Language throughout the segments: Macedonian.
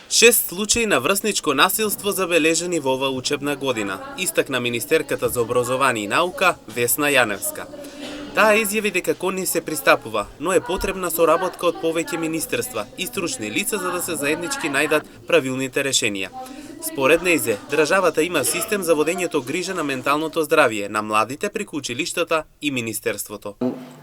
6 случаи на врсничко насилство забележени во оваа учебна година, истакна министерката за образование и наука Весна Јаневска. Таа изјави дека кон нив се пристапува, но е потребна соработка од повеќе министерства и стручни лица за да се заеднички најдат правилните решенија. Според нејзе, државата има систем за водењето грижа на менталното здравје на младите преку училиштата и министерството.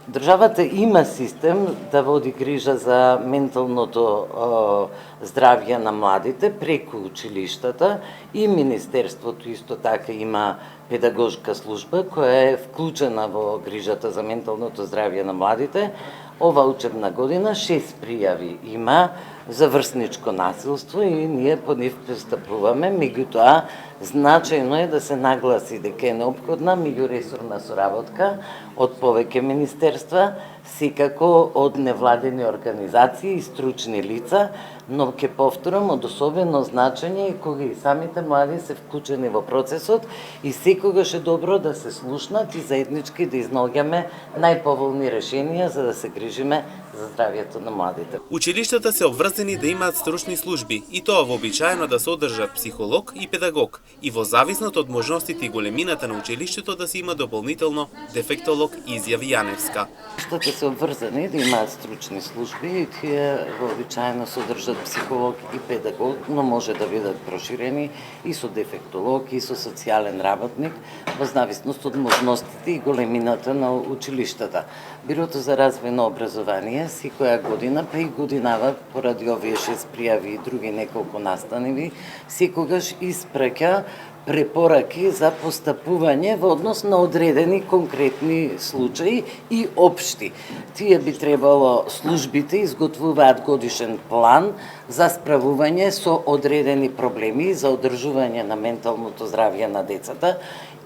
Државата има систем да води грижа за менталното здравје на младите преку училиштата и министерството исто така има педагошка служба која е вклучена во грижата за менталното здравје на младите. Ова учебна година 6 пријави има за врсничко насилство и ние по нив пристапуваме, меѓутоа значајно е да се нагласи дека е неопходна меѓуресорна соработка од повеќе министерства, секако од невладени организации и стручни лица, но ќе повторам од особено значење е кога и самите млади се вклучени во процесот и секогаш е добро да се слушнат и заеднички да изнаоѓаме најповолни решенија за да се грижиме за здравјето на младите. Училиштата се обврзани да имаат стручни служби и тоа вообичаено да се одржат психолог и педагог и во зависност од можностите и големината на училиштето да се има дополнително дефектолог, изјави Јаневска. Штата се обврзани да имаат стручни служби и тие вообичаено се одржат психолог и педагог, но може да бидат проширени и со дефектолог и со социјален работник во зависност од можностите и големината на училиштата. Бирото за развој на образование секоја година, па и годинава поради овие 6 пријави и други неколку настаниви, секогаш испраќа препораки за постапување во однос на одредени конкретни случаи и општи. Тие би требало службите изготвуваат годишен план за справување со одредени проблеми за одржување на менталното здравје на децата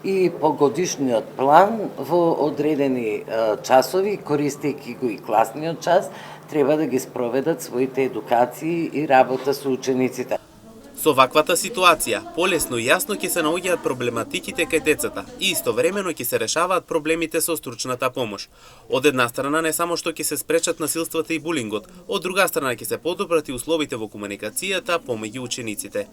и по годишниот план во одредени часови, користејќи го и класниот час, треба да ги спроведат своите едукации и работа со учениците. Со ваквата ситуација, полесно и јасно ќе се наоѓаат проблематиките кај децата и истовремено ќе се решаваат проблемите со стручната помош. Од една страна не само што ќе се спречат насилствата и булингот, од друга страна ќе се подобрат и условите во комуникацијата помеѓу учениците.